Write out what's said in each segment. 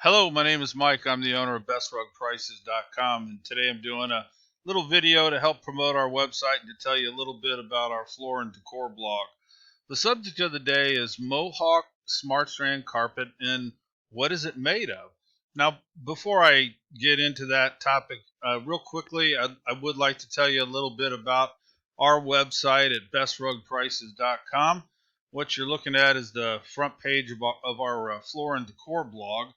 Hello, my name is Mike. I'm the owner of BestRugPrices.com, and today I'm doing a little video to help promote our website and to tell you a little bit about our floor and decor blog. The subject of the day is Mohawk SmartStrand Carpet and what is it made of? Now, before I get into that topic, real quickly, I would like to tell you a little bit about our website at BestRugPrices.com. What you're looking at is the front page of our floor and decor blog.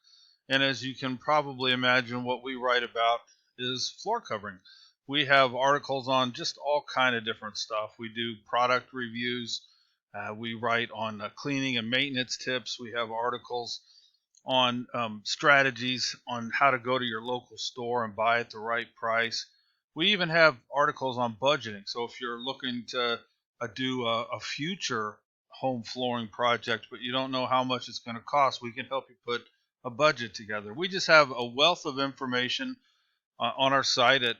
And as you can probably imagine, what we write about is floor covering. We have articles on just all kind of different stuff. We do product reviews. We write on cleaning and maintenance tips. We have articles on strategies on how to go to your local store and buy at the right price. We even have articles on budgeting. So if you're looking to do a future home flooring project, but you don't know how much it's going to cost, we can help you put a budget together. We just have a wealth of information on our site at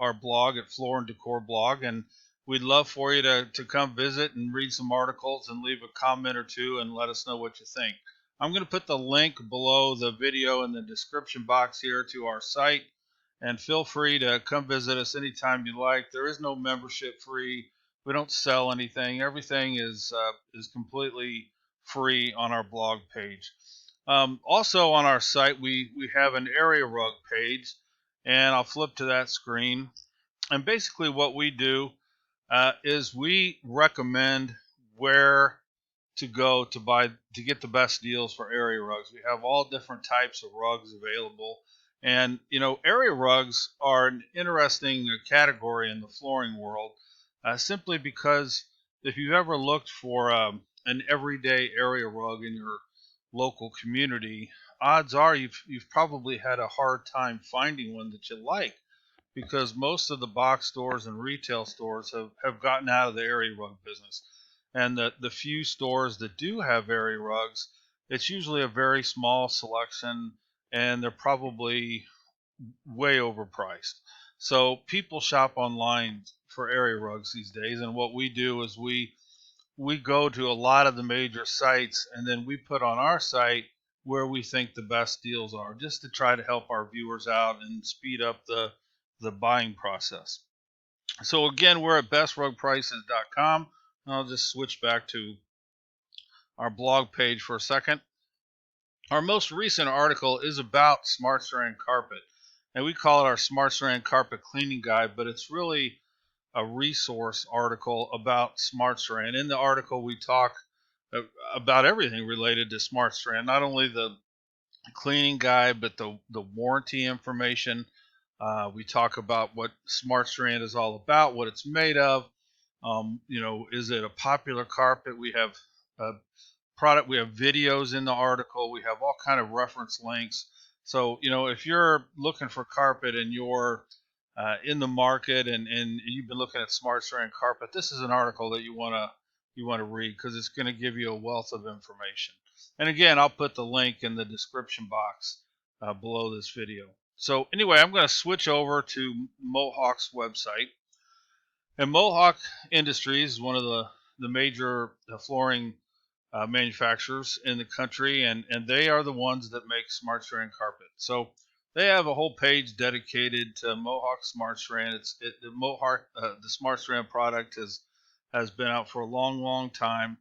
our blog at Floor and Decor Blog, and we'd love for you to come visit and read some articles and leave a comment or two and let us know what you think. I'm going to put the link below the video in the description box here to our site, and feel free to come visit us anytime you like. There is no membership fee. We don't sell anything. Everything is completely free on our blog page. Also on our site, we have an area rug page, and I'll flip to that screen. And basically what we do is we recommend where to go to get the best deals for area rugs. We have all different types of rugs available. And, area rugs are an interesting category in the flooring world, simply because if you've ever looked for an everyday area rug in your local community, odds are you've probably had a hard time finding one that you like, because most of the box stores and retail stores have gotten out of the area rug business. And the few stores that do have area rugs, it's usually a very small selection, and they're probably way overpriced. So people shop online for area rugs these days, and what we do is we go to a lot of the major sites, and then we put on our site where we think the best deals are, just to try to help our viewers out and speed up the buying process. So again, we're at bestrugprices.com. I'll just switch back to our blog page for a second. Our most recent article is about SmartStrand Carpet, and we call it our SmartStrand Carpet Cleaning Guide, but it's really a resource article about SmartStrand. In the article, we talk about everything related to SmartStrand, not only the cleaning guide, but the warranty information. We talk about what SmartStrand is all about, what it's made of. Is it a popular carpet? We have product. We have videos in the article. We have all kind of reference links. So if you're looking for carpet and you're in the market and you've been looking at SmartStrand Carpet, this is an article that you want to read, because it's going to give you a wealth of information. And again, I'll put the link in the description box below this video. So anyway, I'm going to switch over to Mohawk's website. And Mohawk Industries is one of the major flooring manufacturers in the country, and they are the ones that make SmartStrand Carpet. So they have a whole page dedicated to Mohawk SmartStrand. The SmartStrand product has been out for a long time,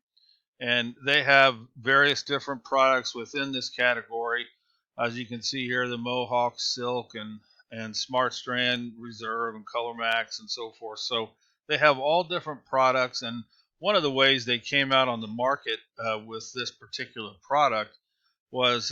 and they have various different products within this category. As you can see here, the Mohawk Silk and SmartStrand Reserve and Color Max and so forth. So they have all different products, and one of the ways they came out on the market with this particular product was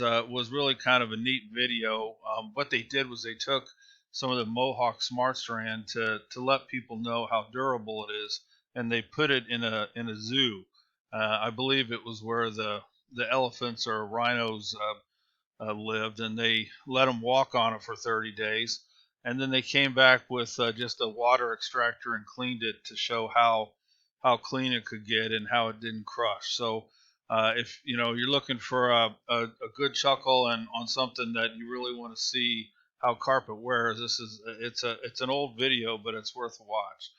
really kind of a neat video. What they did was they took some of the Mohawk SmartStrand to let people know how durable it is, and they put it in a zoo. I believe it was where the elephants or rhinos lived, and they let them walk on it for 30 days, and then they came back with just a water extractor and cleaned it to show how clean it could get and how it didn't crush. So if you're looking for a good chuckle and on something that you really want to see how carpet wears, it's an old video, but it's worth a watch.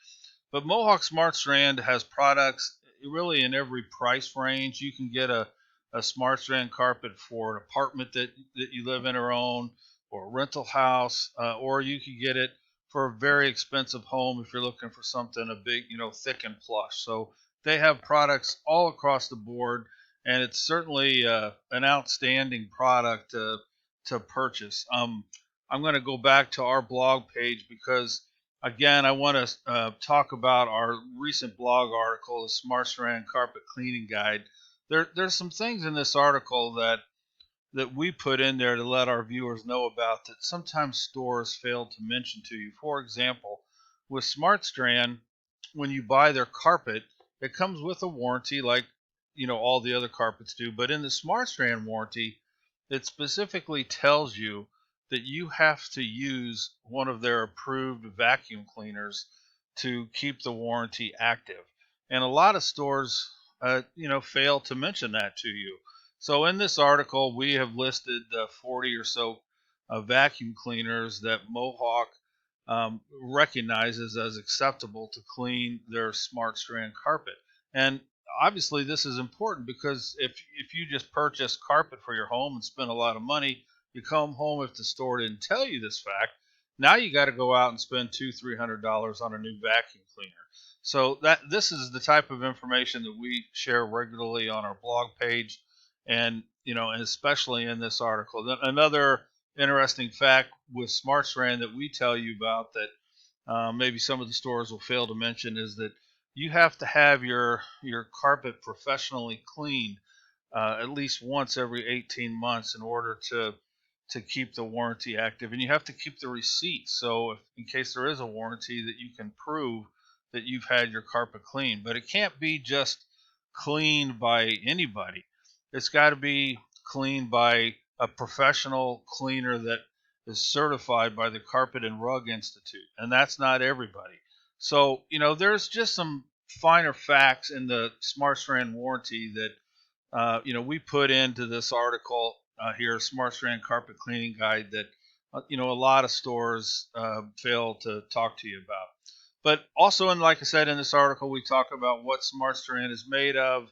But Mohawk SmartStrand has products really in every price range. You can get a a SmartStrand carpet for an apartment that you live in or own, or a rental house, or you could get it for a very expensive home if you're looking for something a big, thick and plush. So they have products all across the board, and it's certainly an outstanding product to purchase. I'm going to go back to our blog page because, again, I want to talk about our recent blog article, the SmartStrand Carpet Cleaning Guide. There's some things in this article that we put in there to let our viewers know about that sometimes stores fail to mention to you. For example, with SmartStrand, when you buy their carpet, it comes with a warranty like all the other carpets do. But in the SmartStrand warranty, it specifically tells you that you have to use one of their approved vacuum cleaners to keep the warranty active. And a lot of stores, fail to mention that to you. So in this article, we have listed 40 or so vacuum cleaners that Mohawk recognizes as acceptable to clean their SmartStrand carpet. And obviously, this is important because if you just purchase carpet for your home and spend a lot of money, you come home if the store didn't tell you this fact. Now you got to go out and spend $200-300 on a new vacuum cleaner. So this is the type of information that we share regularly on our blog page, and and especially in this article. Then another interesting fact with SmartStrand that we tell you about that maybe some of the stores will fail to mention is that you have to have your carpet professionally cleaned at least once every 18 months in order to keep the warranty active, and you have to keep the receipt. So in case there is a warranty, that you can prove that you've had your carpet cleaned. But it can't be just cleaned by anybody. It's got to be cleaned by a professional cleaner that is certified by the Carpet and Rug Institute, and that's not everybody. So, there's just some finer facts in the SmartStrand warranty that, we put into this article here, SmartStrand Carpet Cleaning Guide, that, a lot of stores fail to talk to you about. But also, and like I said, in this article, we talk about what SmartStrand is made of,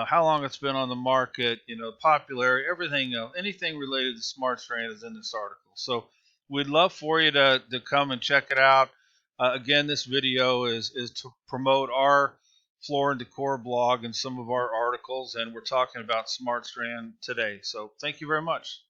how long it's been on the market, popularity, everything, anything related to SmartStrand is in this article. So we'd love for you to come and check it out. Again, this video is to promote our floor and decor blog and some of our articles, and we're talking about SmartStrand today. So thank you very much.